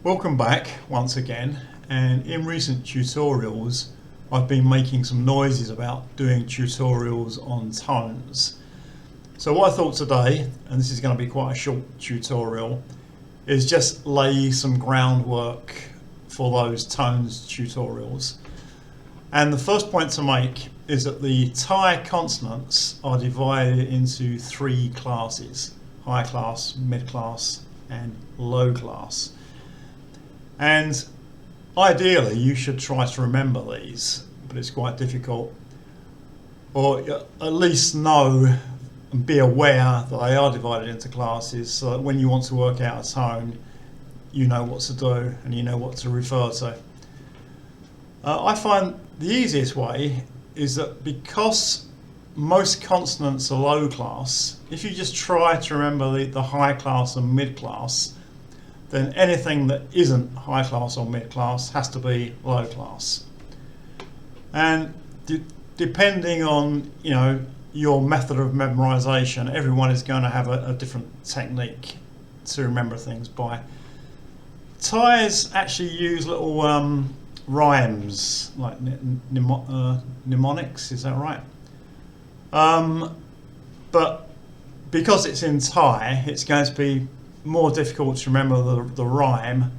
Welcome back once again, and in recent tutorials I've been making some noises about doing tutorials on tones. So what I thought today, and this is going to be quite a short tutorial, is just lay some groundwork for those tones tutorials. And the first point to make is that the Thai consonants are divided into three classes: high class, mid class and low class. And ideally you should try to remember these, but it's quite difficult, or at least know and be aware that they are divided into classes, so that when you want to work out a tone you know what to do and you know what to refer to. I find the easiest way is that because most consonants are low class, if you just try to remember the high class and mid class, then anything that isn't high class or mid class has to be low class. And depending on your method of memorization, everyone is going to have a different technique to remember things by. Thais actually use little rhymes like mnemonics, is that right? But because it's in Thai, it's going to be more difficult to remember the rhyme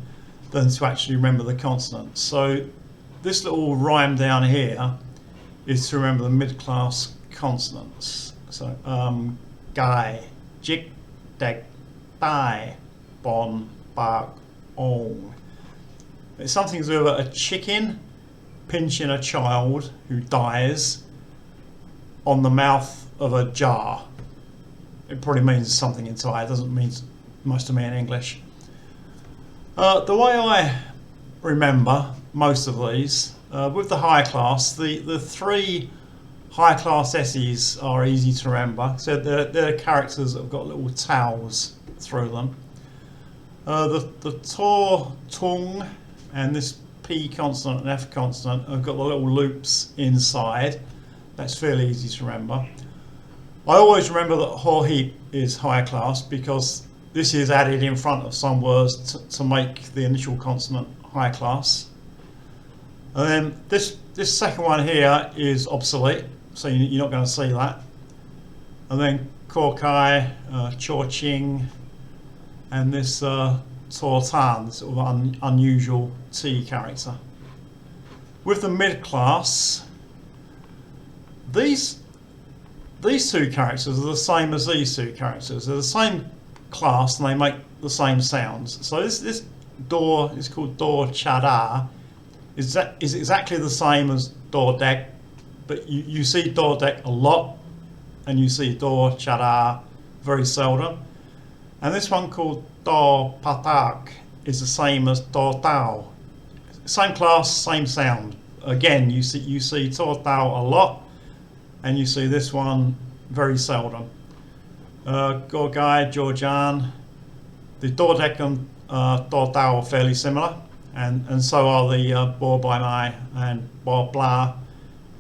than to actually remember the consonant. So this little rhyme down here is to remember the mid-class consonants. So gai, jik, dek, tai, bon, bak, ong. It's something to do with a chicken pinching a child who dies on the mouth of a jar. It probably means something in Thai, it doesn't mean much to me in English. The way I remember most of these, with the high class, the three high class S's are easy to remember. So they're characters that have got little towels through them. The tor, tung, and this P consonant and F consonant have got the little loops inside. That's fairly easy to remember. I always remember that ho heap is high class because this is added in front of some words to make the initial consonant high class. And then this second one here is obsolete, so you're not going to see that. And then korkai, chorching, and this tortan, sort of unusual T character. With the mid class, these two characters are the same as these two characters. They're the same class and they make the same sounds. So this door is called door chada, is exactly the same as door dek, but you see door dek a lot and you see door chada very seldom. And this one called door patak is the same as door tao. Same class, same sound. Again, you see door tao a lot and you see this one very seldom. Gorgai, Georgian, the Dordek and Dordao are fairly similar, and so are the Bo Bai Mai and Bo Bla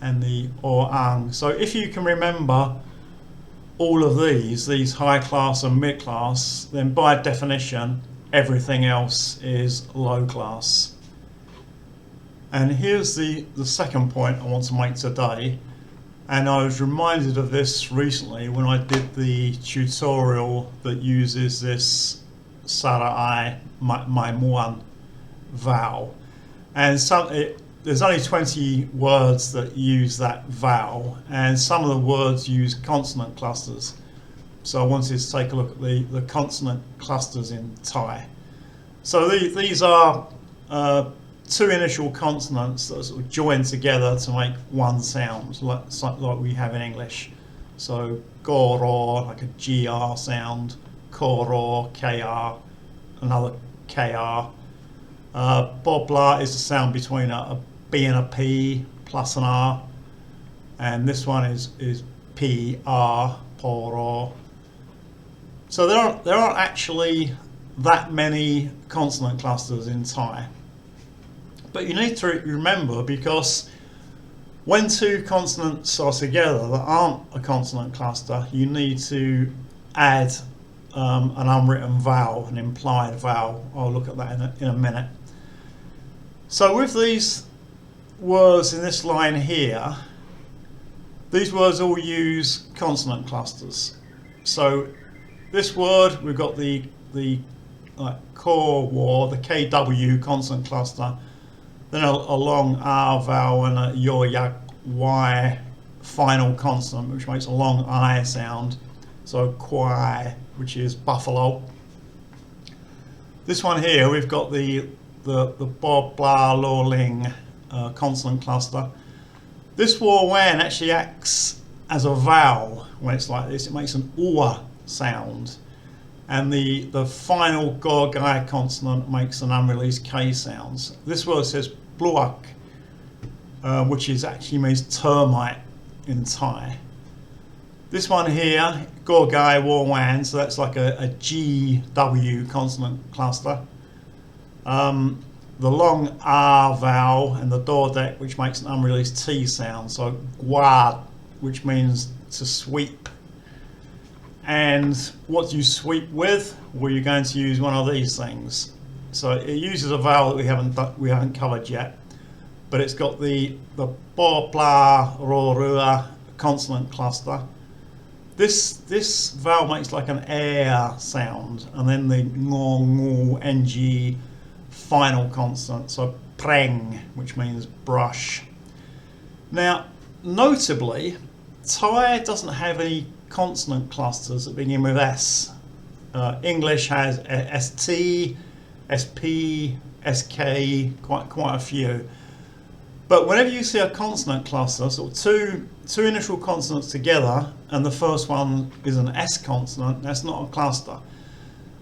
and the Or Ang. So if you can remember all of these high class and mid class, then by definition everything else is low class. And here's the second point I want to make today. And I was reminded of this recently when I did the tutorial that uses this Sara'ai Maimuan vowel. And there's only 20 words that use that vowel, and some of the words use consonant clusters. So I wanted to take a look at the consonant clusters in Thai. So these are two initial consonants that are sort of joined together to make one sound, like we have in English. So goro, like a GR sound, koro, KR, another KR. Bobla is the sound between a B and a P plus an R, and this one is PR, poro. So there aren't actually that many consonant clusters in Thai. But you need to remember, because when two consonants are together that aren't a consonant cluster, you need to add an unwritten vowel, an implied vowel. I'll look at that in a minute. So with these words in this line here, these words all use consonant clusters. So this word, we've got the core war, the KW consonant cluster, then a long R vowel and a yo, yak, Y final consonant, which makes a long I sound. So quai, which is buffalo. This one here, we've got the bob, blah, law, ling consonant cluster. This war wan actually acts as a vowel when it's like this. It makes an ua sound. And the final gorgai consonant makes an unreleased K sounds. This word says bluak, which is actually means termite in Thai. This one here, gorgai war wan, so that's like a GW consonant cluster. The long R vowel and the dordek, which makes an unreleased T sound. So guad, which means to sweep. And what do you sweep with? Well, you're going to use one of these things. So it uses a vowel that we haven't covered yet, but it's got the bo, blah, ro, rua consonant cluster. This vowel makes like an air sound, and then the ngo, ngu, ng final consonant, so preng, which means brush. Now, notably, Thai doesn't have any consonant clusters that begin with S. English has ST, SP, SK, quite a few. But whenever you see a consonant cluster, so two initial consonants together, and the first one is an S consonant, that's not a cluster.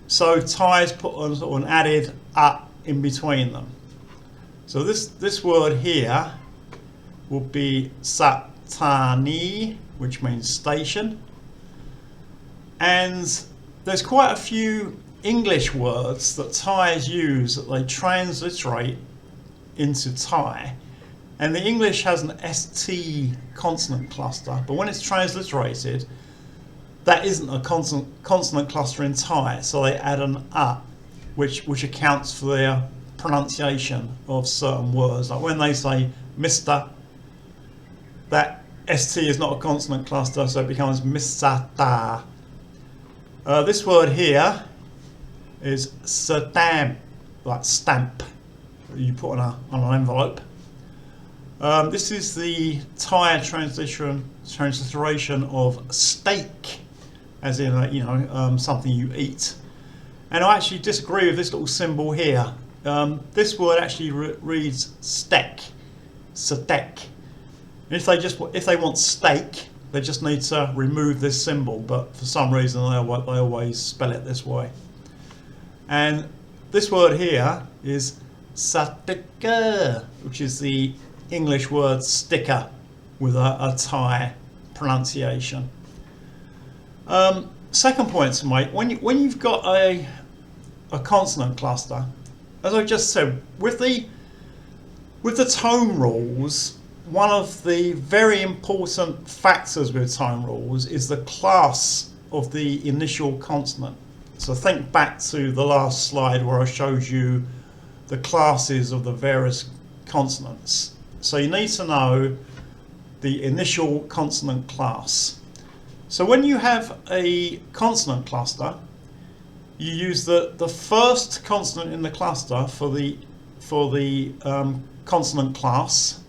So Thai's put on sort of an added in between them. So this word here will be satani, which means station. And there's quite a few English words that Thais use that they transliterate into Thai. And the English has an ST consonant cluster, but when it's transliterated, that isn't a consonant cluster in Thai, so they add an which accounts for their pronunciation of certain words. Like when they say Mr, that ST is not a consonant cluster, so it becomes Misata. This word here is stamp, like stamp, that you put on an envelope. This is the Thai transliteration of steak, as in something you eat. And I actually disagree with this little symbol here. This word actually reads stek, satek. If they want steak, they just need to remove this symbol, but for some reason they always spell it this way. And this word here is satika, which is the English word sticker with a Thai pronunciation. Second point to make, when you've got a consonant cluster, as I just said, with the tone rules, one of the very important factors with tone rules is the class of the initial consonant. So think back to the last slide where I showed you the classes of the various consonants. So you need to know the initial consonant class. So when you have a consonant cluster, you use the first consonant in the cluster for the consonant class.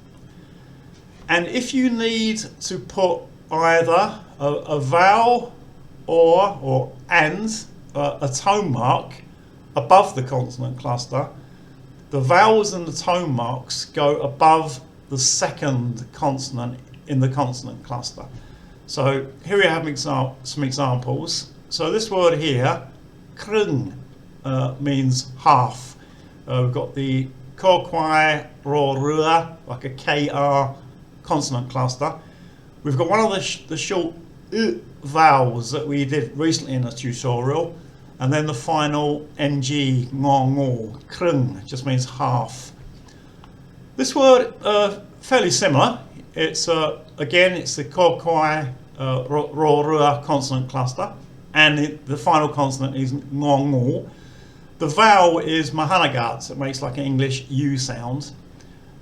And if you need to put either a vowel or a tone mark above the consonant cluster, the vowels and the tone marks go above the second consonant in the consonant cluster. So here we have some examples. So this word here, krung, means half. We've got the ko, kwai, ro, rua, like a KR consonant cluster. We've got one of the short vowels that we did recently in a tutorial, and then the final ng, ngo, krung, just means half. This word, fairly similar. It's again, it's the ko, kwai, ro, rua consonant cluster, and the final consonant is ngong. The vowel is mahanagat, it makes like an English U sound.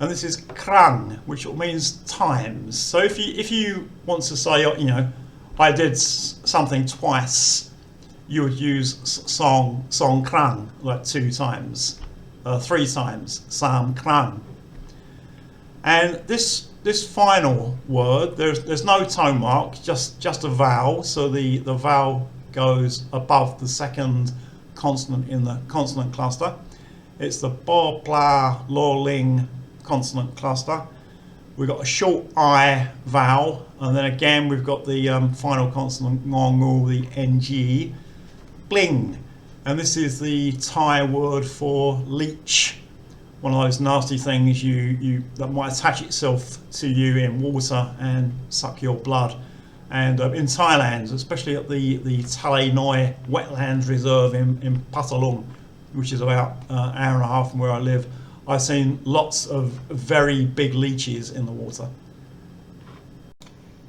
And this is krang, which means times. So if you want to say, you know, I did something twice, you would use song krang, like 2 times, 3 times, sam krang. And this final word, there's no tone mark, just a vowel. So the vowel goes above the second consonant in the consonant cluster. It's the bo, bla, lo, ling consonant cluster. We've got a short I vowel, and then again we've got the final consonant ngong, the ng, bling. And this is the Thai word for leech, one of those nasty things that might attach itself to you in water and suck your blood. And in Thailand, especially at the Thai Noi Wetlands Reserve in Patalong, which is about an hour and a half from where I live, I've seen lots of very big leeches in the water.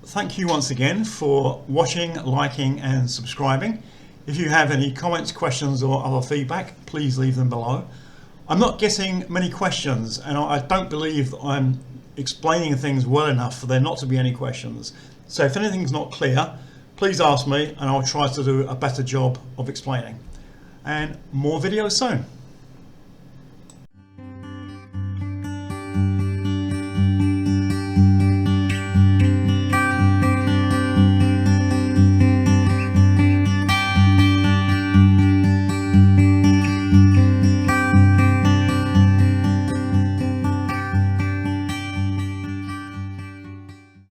Thank you once again for watching, liking and subscribing. If you have any comments, questions or other feedback, please leave them below. I'm not getting many questions, and I don't believe that I'm explaining things well enough for there not to be any questions. So if anything's not clear, please ask me and I'll try to do a better job of explaining. And more videos soon.